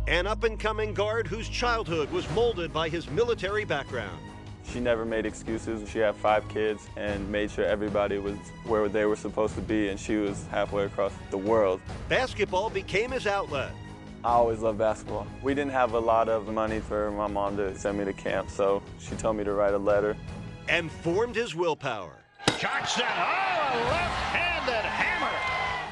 An up-and-coming guard whose childhood was molded by his military background. She never made excuses. She had 5 kids and made sure everybody was where they were supposed to be, and she was halfway across the world. Basketball became his outlet. I always loved basketball. We didn't have a lot of money for my mom to send me to camp, so she told me to write a letter. And formed his willpower. Johnson, a left-handed hammer.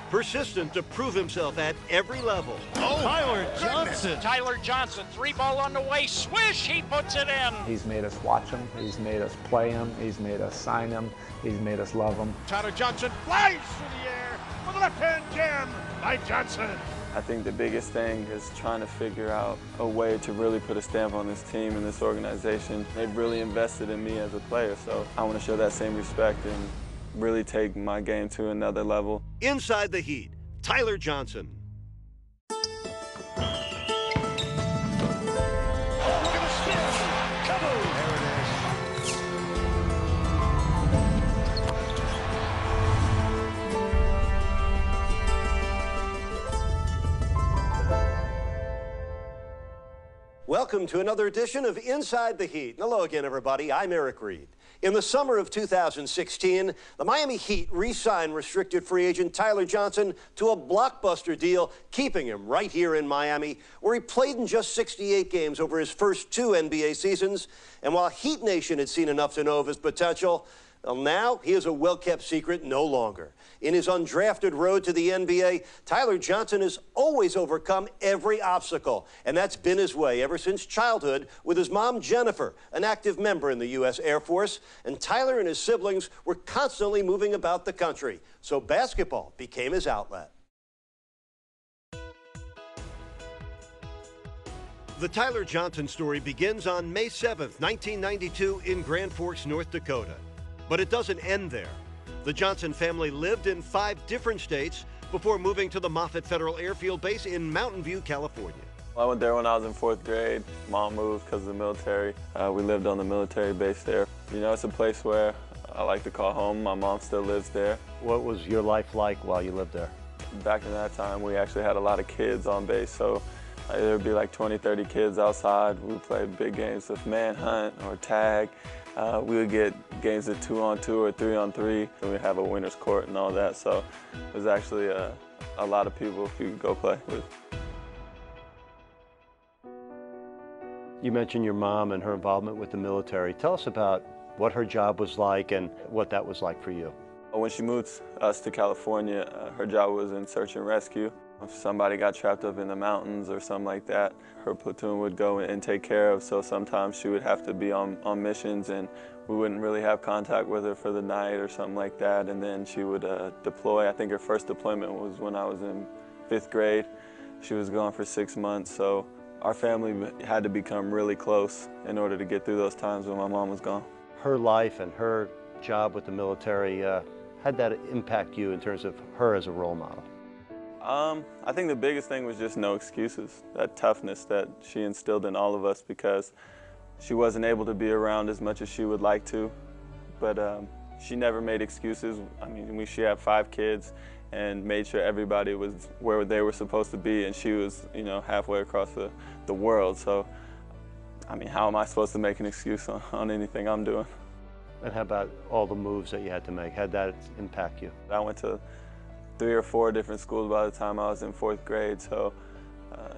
Persistent to prove himself at every level. Oh, Tyler Johnson. Tyler Johnson, 3-ball on the way, swish, he puts it in. He's made us watch him, he's made us play him, he's made us sign him, he's made us love him. Tyler Johnson flies through the air with a left-hand jam by Johnson. I think the biggest thing is trying to figure out a way to really put a stamp on this team and this organization. They've really invested in me as a player, so I want to show that same respect and really take my game to another level. Inside the Heat, Tyler Johnson. Welcome to another edition of Inside the Heat. Hello again, everybody. I'm Eric Reed. In the summer of 2016, the Miami Heat re-signed restricted free agent Tyler Johnson to a blockbuster deal, keeping him right here in Miami, where he played in just 68 games over his first 2 NBA seasons. And while Heat Nation had seen enough to know of his potential, well, now he is a well-kept secret no longer. In his undrafted road to the NBA, Tyler Johnson has always overcome every obstacle, and that's been his way ever since childhood with his mom, Jennifer, an active member in the U.S. Air Force, and Tyler and his siblings were constantly moving about the country, so basketball became his outlet. The Tyler Johnson story begins on May 7th, 1992 in Grand Forks, North Dakota. But it doesn't end there. The Johnson family lived in 5 different states before moving to the Moffett Federal Airfield Base in Mountain View, California. I went there when I was in 4th grade. Mom moved because of the military. We lived on the military base there. You know, it's a place where I like to call home. My mom still lives there. What was your life like while you lived there? Back in that time, we actually had a lot of kids on base, so there would be like 20, 30 kids outside. We would play big games of manhunt or tag. We would get games of 2-on-2 or 3-on-3, and we'd have a winner's court and all that, so it was actually a lot of people you could go play with. You mentioned your mom and her involvement with the military. Tell us about what her job was like and what that was like for you. When she moved us to California, her job was in search and rescue. If somebody got trapped up in the mountains or something like that, her platoon would go and take care of, so sometimes she would have to be on missions and we wouldn't really have contact with her for the night or something like that, and then she would deploy. I think her first deployment was when I was in 5th grade. She was gone for 6 months, so our family had to become really close in order to get through those times when my mom was gone. Her life and her job with the military, how'd that impact you in terms of her as a role model? I think the biggest thing was just no excuses, that toughness that she instilled in all of us, because she wasn't able to be around as much as she would like to, but she never made excuses. I mean, she had 5 kids and made sure everybody was where they were supposed to be, and she was, you know, halfway across the world. So, I mean, how am I supposed to make an excuse on anything I'm doing? And how about all the moves that you had to make? How'd that impact you? I went to 3 or 4 different schools by the time I was in 4th grade, so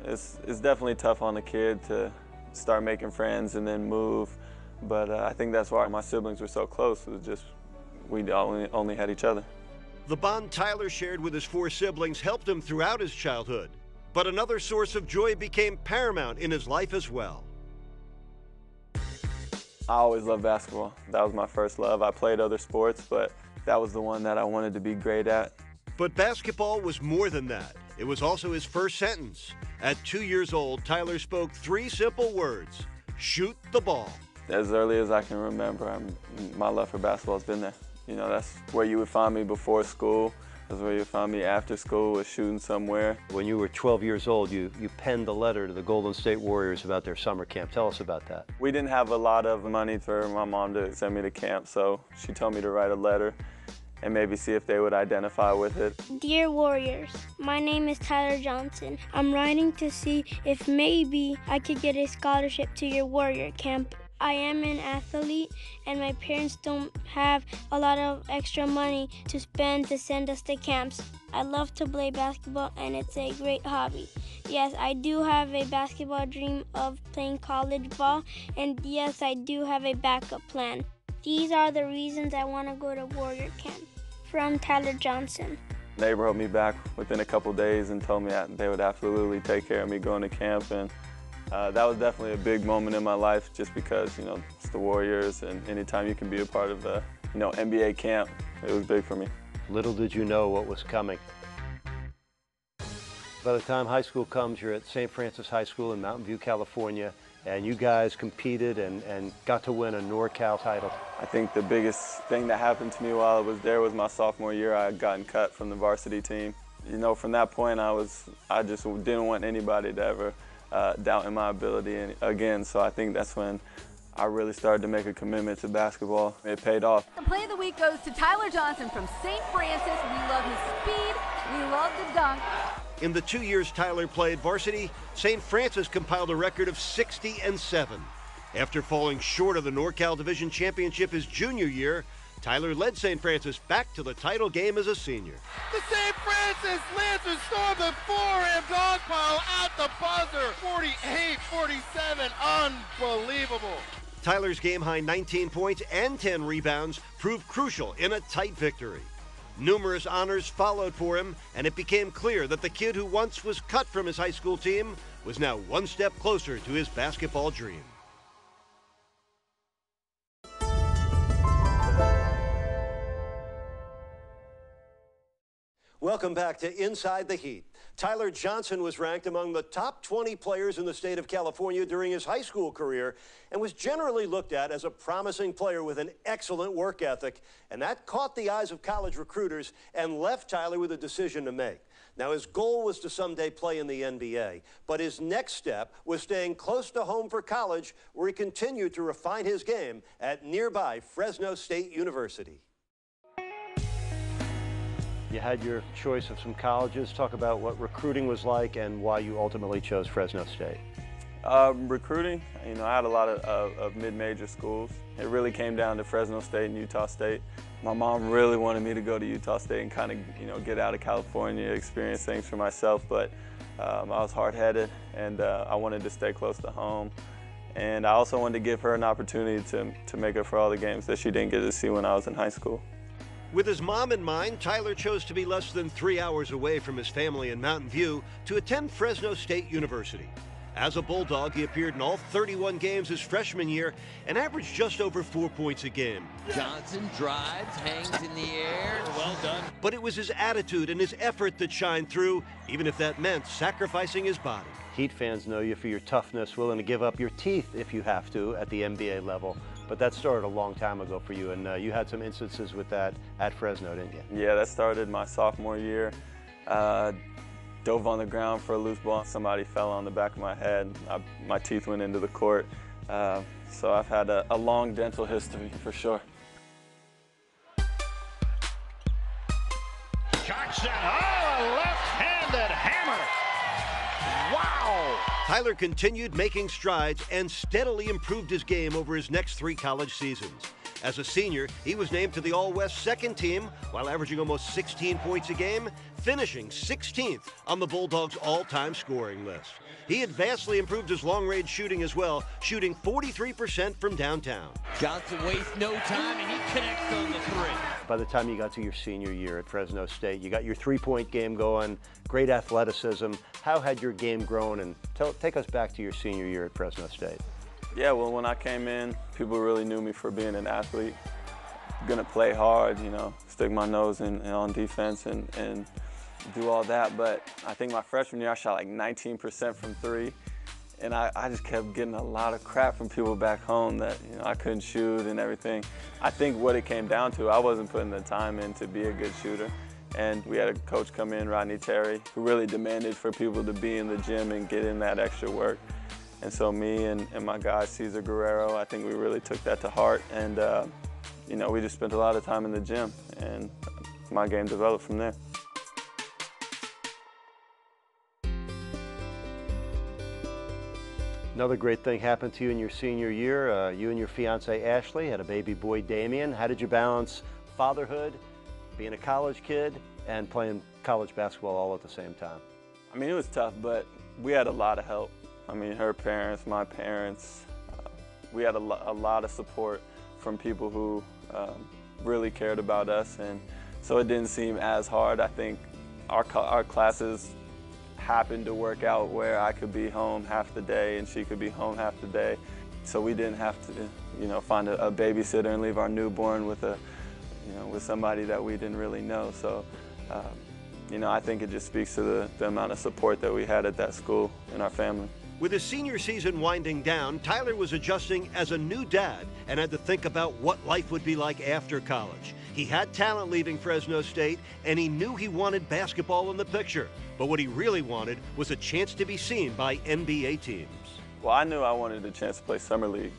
it's definitely tough on a kid to start making friends and then move, but I think that's why my siblings were so close. It was just we only had each other. The bond Tyler shared with his 4 siblings helped him throughout his childhood, but another source of joy became paramount in his life as well. I always loved basketball. That was my first love. I played other sports, but that was the one that I wanted to be great at. But basketball was more than that. It was also his first sentence. At 2 years old, Tyler spoke 3 simple words: shoot the ball. As early as I can remember, my love for basketball has been there. You know, that's where you would find me before school. That's where you would find me after school, was shooting somewhere. When you were 12 years old, you penned a letter to the Golden State Warriors about their summer camp. Tell us about that. We didn't have a lot of money for my mom to send me to camp, so she told me to write a letter. and maybe see if they would identify with it. Dear Warriors, my name is Tyler Johnson. I'm writing to see if maybe I could get a scholarship to your Warrior camp. I am an athlete and my parents don't have a lot of extra money to spend to send us to camps. I love to play basketball and it's a great hobby. Yes, I do have a basketball dream of playing college ball, and yes, I do have a backup plan. These are the reasons I want to go to Warrior camp. From Tyler Johnson. They wrote me back within a couple days and told me that they would absolutely take care of me going to camp, and that was definitely a big moment in my life, just because, you know, it's the Warriors, and anytime you can be a part of a, you know, NBA camp, it was big for me. Little did you know what was coming. By the time high school comes, you're at St. Francis High School in Mountain View, California, and you guys competed and got to win a NorCal title. I think the biggest thing that happened to me while I was there was my sophomore year. I had gotten cut from the varsity team. You know, from that point, I just didn't want anybody to ever doubt in my ability again. So I think that's when I really started to make a commitment to basketball. It paid off. The play of the week goes to Tyler Johnson from St. Francis. We love his speed. We love the dunk. In the 2 years Tyler played varsity, St. Francis compiled a record of 60-7. After falling short of the NorCal Division Championship his junior year, Tyler led St. Francis back to the title game as a senior. The St. Francis Lancers stormed the 4M dog pile at the buzzer. 48-47, unbelievable. Tyler's game-high 19 points and 10 rebounds proved crucial in a tight victory. Numerous honors followed for him, and it became clear that the kid who once was cut from his high school team was now one step closer to his basketball dream. Welcome back to Inside the Heat. Tyler Johnson was ranked among the top 20 players in the state of California during his high school career and was generally looked at as a promising player with an excellent work ethic, and that caught the eyes of college recruiters and left Tyler with a decision to make. Now, his goal was to someday play in the NBA, but his next step was staying close to home for college, where he continued to refine his game at nearby Fresno State University. You had your choice of some colleges. Talk about what recruiting was like and why you ultimately chose Fresno State. Recruiting, you know, I had a lot of mid-major schools. It really came down to Fresno State and Utah State. My mom really wanted me to go to Utah State and kind of, you know, get out of California, experience things for myself, but I was hard-headed, and I wanted to stay close to home. And I also wanted to give her an opportunity to make up for all the games that she didn't get to see when I was in high school. With his mom in mind, Tyler chose to be less than 3 hours away from his family in Mountain View to attend Fresno State University. As a Bulldog, he appeared in all 31 games his freshman year and averaged just over 4 points a game. Johnson drives, hangs in the air. Well done. But it was his attitude and his effort that shined through, even if that meant sacrificing his body. Heat fans know you for your toughness, willing to give up your teeth if you have to at the NBA level. But that started a long time ago for you, and you had some instances with that at Fresno, didn't you? Yeah, that started my sophomore year. Dove on the ground for a loose ball. Somebody fell on the back of my head. My teeth went into the court. So I've had a long dental history for sure. Johnson, oh, a left-handed hammer. Wow. Tyler continued making strides and steadily improved his game over his next 3 college seasons. As a senior, he was named to the All-West second team while averaging almost 16 points a game, finishing 16th on the Bulldogs' all-time scoring list. He had vastly improved his long-range shooting as well, shooting 43% from downtown. Johnson wastes no time, and he connects on the 3. By the time you got to your senior year at Fresno State, you got your three-point game going, great athleticism. How had your game grown? And take us back to your senior year at Fresno State. Yeah, well, when I came in, people really knew me for being an athlete. Gonna play hard, you know, stick my nose in on defense and do all that. But I think my freshman year, I shot like 19% from 3. And I just kept getting a lot of crap from people back home that, you know, I couldn't shoot and everything. I think what it came down to, I wasn't putting the time in to be a good shooter. And we had a coach come in, Rodney Terry, who really demanded for people to be in the gym and get in that extra work. And so me and my guy, Cesar Guerrero, I think we really took that to heart. And you know, we just spent a lot of time in the gym, and my game developed from there. Another great thing happened to you in your senior year. You and your fiance Ashley had a baby boy, Damien. How did you balance fatherhood, being a college kid, and playing college basketball all at the same time? I mean, it was tough, but we had a lot of help. I mean, her parents, my parents, we had a lot of support from people who really cared about us, and so it didn't seem as hard. I think our classes happened to work out where I could be home half the day and she could be home half the day, so we didn't have to, you know, find a babysitter and leave our newborn with with somebody that we didn't really know. So, you know, I think it just speaks to the amount of support that we had at that school and our family. With his senior season winding down, Tyler was adjusting as a new dad and had to think about what life would be like after college. He had talent leaving Fresno State, and he knew he wanted basketball in the picture. But what he really wanted was a chance to be seen by NBA teams. Well, I knew I wanted a chance to play Summer League.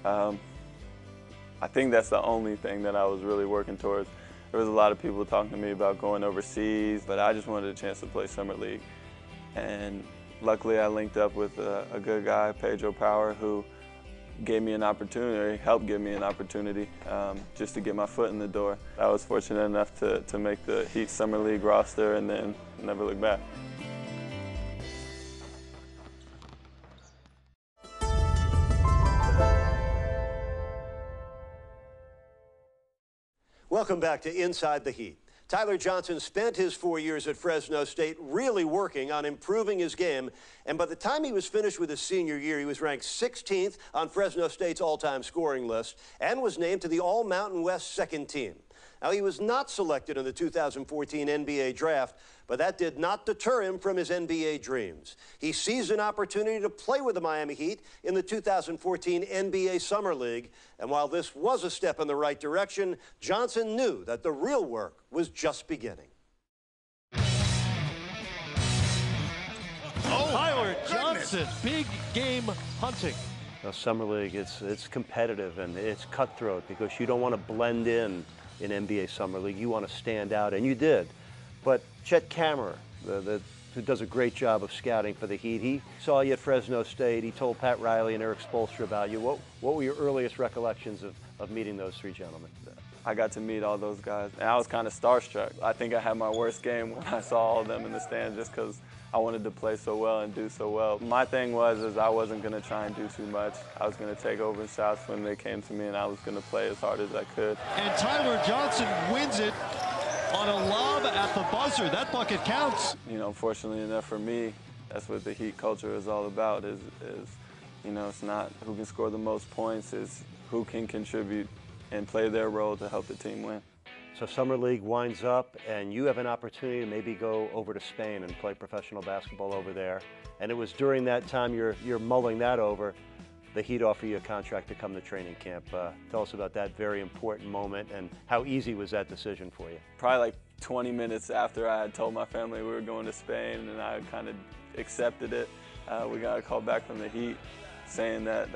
I think that's the only thing that I was really working towards. There was a lot of people talking to me about going overseas, but I just wanted a chance to play Summer League. And luckily, I linked up with a good guy, Pedro Power, who gave me an opportunity, helped give me an opportunity just to get my foot in the door. I was fortunate enough to make the Heat Summer League roster and then never look back. Welcome back to Inside the Heat. Tyler Johnson spent his 4 years at Fresno State really working on improving his game, and by the time he was finished with his senior year, he was ranked 16th on Fresno State's all-time scoring list and was named to the All-Mountain West second team. Now, he was not selected in the 2014 NBA draft, but that did not deter him from his NBA dreams. He seized an opportunity to play with the Miami Heat in the 2014 NBA Summer League, and while this was a step in the right direction, Johnson knew that the real work was just beginning. Tyler Johnson, big game hunting. Now, Summer League, it's competitive and it's cutthroat because you don't want to blend in NBA Summer League. You want to stand out, and you did. But Chet Kammerer, who does a great job of scouting for the Heat, he saw you at Fresno State. He told Pat Riley and Eric Spoelstra about you. What were your earliest recollections of meeting those three gentlemen? I got to meet all those guys, and I was kind of starstruck. I think I had my worst game when I saw all of them in the stands just because I wanted to play so well and do so well. My thing was I wasn't going to try and do too much. I was going to take over shots when they came to me, and I was going to play as hard as I could. And Tyler Johnson wins it on a lob at the buzzer. That bucket counts. You know, fortunately enough for me, that's what the Heat culture is all about, is you know, it's not who can score the most points, it's who can contribute and play their role to help the team win. So Summer League winds up, and you have an opportunity to maybe go over to Spain and play professional basketball over there. And it was during that time you're mulling that over, the Heat offer you a contract to come to training camp. Tell us about that very important moment, and how easy was that decision for you? Probably like 20 minutes after I had told my family we were going to Spain, and I kind of accepted it, we got a call back from the Heat saying that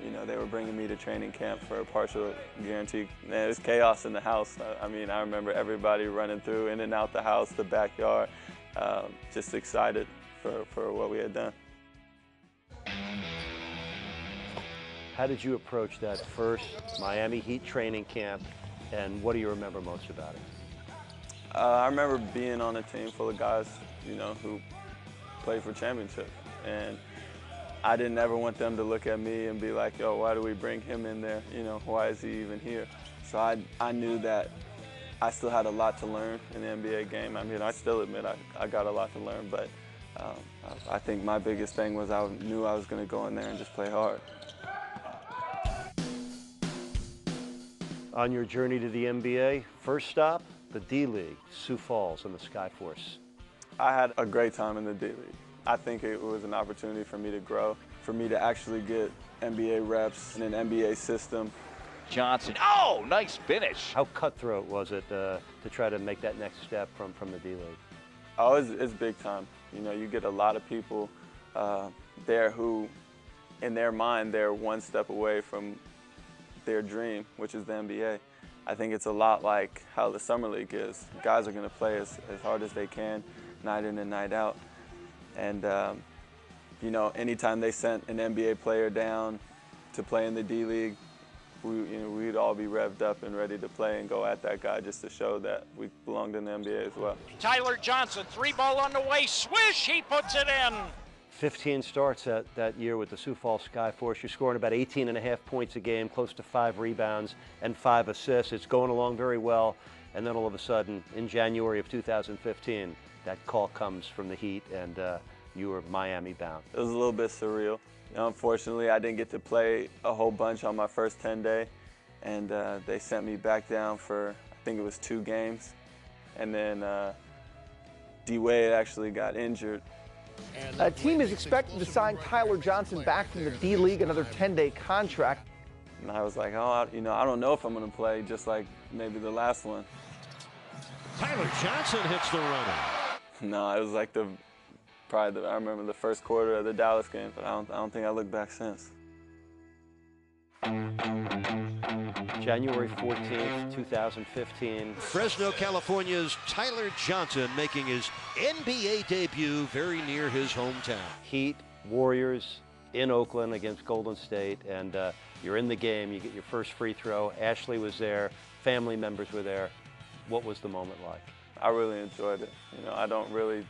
you know, they were bringing me to training camp for a partial guarantee. Man, it was chaos in the house. I mean, I remember everybody running through, in and out the house, the backyard, just excited for what we had done. How did you approach that first Miami Heat training camp, and what do you remember most about it? I remember being on a team full of guys, you know, who played for championships, and I didn't ever want them to look at me and be like, yo, why do we bring him in there? You know, why is he even here? So I knew that I still had a lot to learn in the NBA game. I mean, I still admit I got a lot to learn, but I think my biggest thing was I knew I was going to go in there and just play hard. On your journey to the NBA, first stop, the D-League, Sioux Falls and the Skyforce. I had a great time in the D-League. I think it was an opportunity for me to grow, for me to actually get NBA reps in an NBA system. Johnson, oh, nice finish. How cutthroat was it to try to make that next step from the D-League? Oh, it's big time. You know, you get a lot of people there who, in their mind, they're one step away from their dream, which is the NBA. I think it's a lot like how the Summer League is. Guys are going to play as hard as they can, night in and night out. And, you know, anytime they sent an NBA player down to play in the D-League, we'd all be revved up and ready to play and go at that guy just to show that we belonged in the NBA as well. Tyler Johnson, 3-ball on the way, swish, he puts it in. 15 starts that year with the Sioux Falls Skyforce. You're scoring about 18.5 points a game, close to 5 rebounds and 5 assists. It's going along very well. And then all of a sudden, in January of 2015, that call comes from the Heat, and you were Miami bound. It was a little bit surreal. You know, unfortunately, I didn't get to play a whole bunch on my first 10 day, and they sent me back down for, I think it was 2 games. And then D-Wade actually got injured. A team is expected to sign Tyler Johnson back from the D-League, another 10-day contract. And I was like, oh, you know, I don't know if I'm going to play, just like maybe the last one. Tyler Johnson hits the runner. No, it was like I remember the first quarter of the Dallas game, but I don't think I looked back since. January 14th, 2015. Fresno, California's Tyler Johnson making his NBA debut very near his hometown. Heat, Warriors in Oakland against Golden State, and you're in the game. You get your first free throw. Ashley was there. Family members were there. What was the moment like? I really enjoyed it. You know, I don't really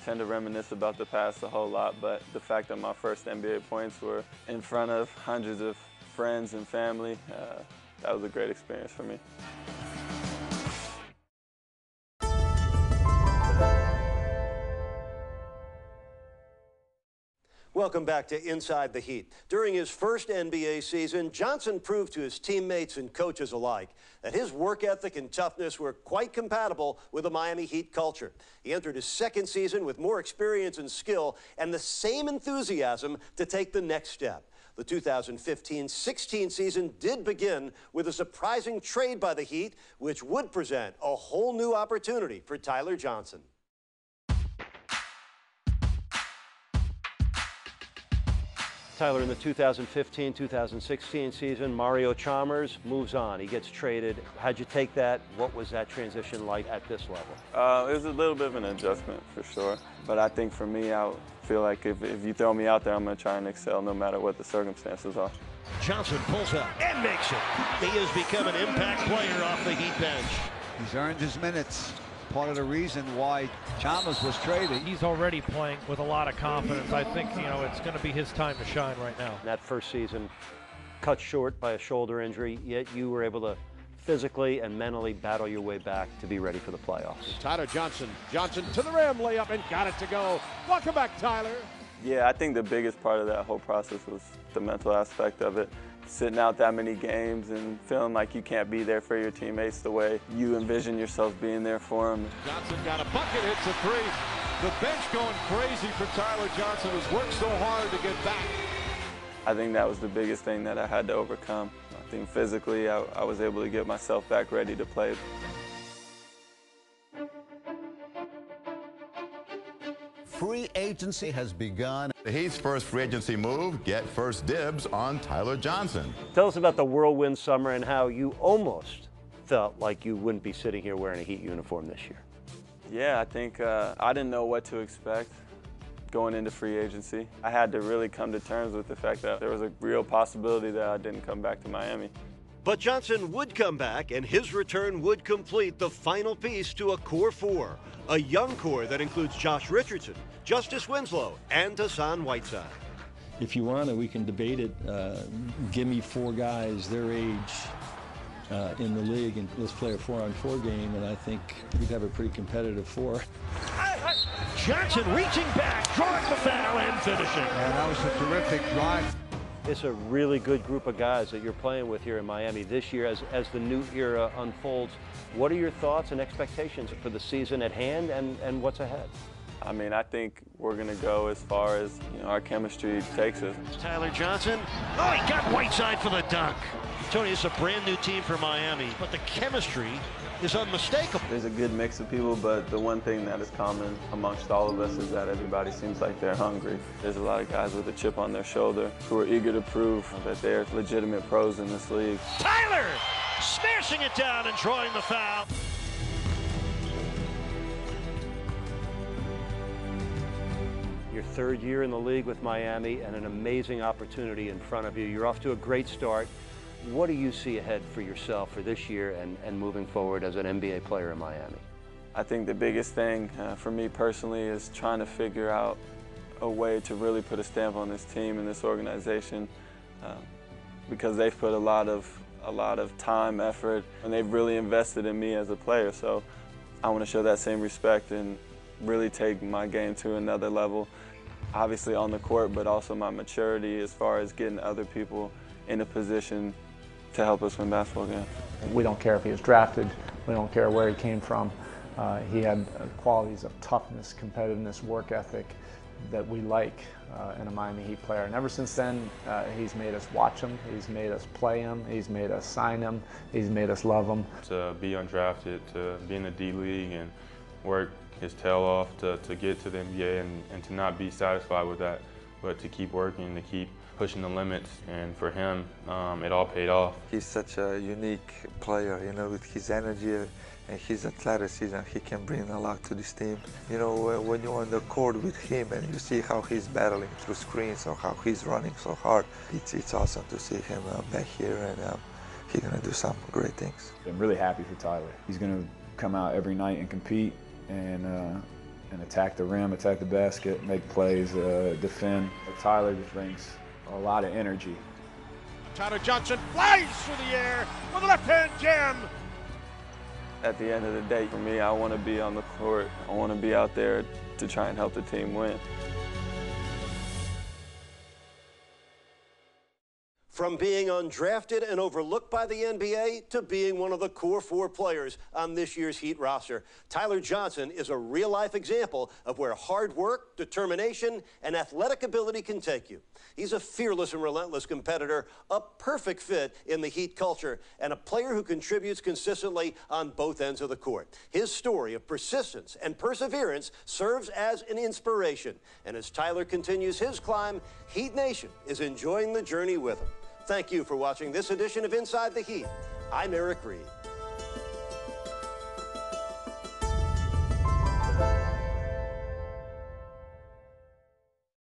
tend to reminisce about the past a whole lot, but the fact that my first NBA points were in front of hundreds of friends and family, that was a great experience for me. Welcome back to Inside the Heat. During his first NBA season, Johnson proved to his teammates and coaches alike that his work ethic and toughness were quite compatible with the Miami Heat culture. He entered his second season with more experience and skill and the same enthusiasm to take the next step. The 2015-16 season did begin with a surprising trade by the Heat, which would present a whole new opportunity for Tyler Johnson. Tyler, in the 2015-2016 season, Mario Chalmers moves on. He gets traded. How'd you take that? What was that transition like at this level? It was a little bit of an adjustment for sure. But I think for me, I feel like if you throw me out there, I'm going to try and excel no matter what the circumstances are. Johnson pulls up and makes it. He has become an impact player off the Heat bench. He's earned his minutes. Part of the reason why Chalmers was traded. He's already playing with a lot of confidence. I think, you know, it's going to be his time to shine right now. That first season, cut short by a shoulder injury, yet you were able to physically and mentally battle your way back to be ready for the playoffs. Tyler Johnson to the rim, layup, and got it to go. Welcome back, Tyler. Yeah, I think the biggest part of that whole process was the mental aspect of it. Sitting out that many games and feeling like you can't be there for your teammates the way you envision yourself being there for them. Johnson got a bucket, hits a three. The bench going crazy for Tyler Johnson, who's worked so hard to get back. I think that was the biggest thing that I had to overcome. I think physically I was able to get myself back ready to play. Free agency has begun. The Heat's first free agency move, get first dibs on Tyler Johnson. Tell us about the whirlwind summer and how you almost felt like you wouldn't be sitting here wearing a Heat uniform this year. Yeah, I think I didn't know what to expect going into free agency. I had to really come to terms with the fact that there was a real possibility that I didn't come back to Miami. But Johnson would come back, and his return would complete the final piece to a core four, a young core that includes Josh Richardson, Justice Winslow, and Hassan Whiteside. If you want to, we can debate it. Give me 4 guys their age in the league, and let's play a 4-on-4 game, and I think we'd have a pretty competitive 4. Johnson reaching back, drawing the foul, and finishing. And that was a terrific drive. It's a really good group of guys that you're playing with here in Miami this year as the new era unfolds. What are your thoughts and expectations for the season at hand and what's ahead? I mean, I think we're going to go as far as our chemistry takes us. Tyler Johnson. Oh, he got Whiteside for the dunk. Tony, it's a brand new team for Miami, but the chemistry is unmistakable. There's a good mix of people, but the one thing that is common amongst all of us is that everybody seems like they're hungry. There's a lot of guys with a chip on their shoulder who are eager to prove that they're legitimate pros in this league. Tyler smashing it down and drawing the foul. Your third year in the league with Miami and an amazing opportunity in front of you. You're off to a great start. What do you see ahead for yourself for this year and moving forward as an NBA player in Miami? I think the biggest thing for me personally is trying to figure out a way to really put a stamp on this team and this organization because they've put a lot of time, effort, and they've really invested in me as a player. So I want to show that same respect and really take my game to another level, obviously on the court, but also my maturity as far as getting other people in a position to help us win basketball games. We don't care if he was drafted. We don't care where he came from. He had qualities of toughness, competitiveness, work ethic that we like in a Miami Heat player. And ever since then, he's made us watch him, he's made us play him, he's made us sign him, he's made us love him. To be undrafted, to be in the D League and work his tail off to get to the NBA and to not be satisfied with that, but to keep working, to keep pushing the limits. And for him, it all paid off. He's such a unique player, you know, with his energy and his athleticism. He can bring a lot to this team. You know, when you're on the court with him and you see how he's battling through screens or how he's running so hard, it's awesome to see him back here, and he's going to do some great things. I'm really happy for Tyler. He's going to come out every night and compete and attack the rim, attack the basket, make plays, defend. Tyler just brings a lot of energy. Tyler Johnson flies through the air with a left-hand jam. At the end of the day, for me, I want to be on the court. I want to be out there to try and help the team win. From being undrafted and overlooked by the NBA to being one of the core 4 players on this year's Heat roster, Tyler Johnson is a real-life example of where hard work, determination, and athletic ability can take you. He's a fearless and relentless competitor, a perfect fit in the Heat culture, and a player who contributes consistently on both ends of the court. His story of persistence and perseverance serves as an inspiration. And as Tyler continues his climb, Heat Nation is enjoying the journey with him. Thank you for watching this edition of Inside the Heat. I'm Eric Reed.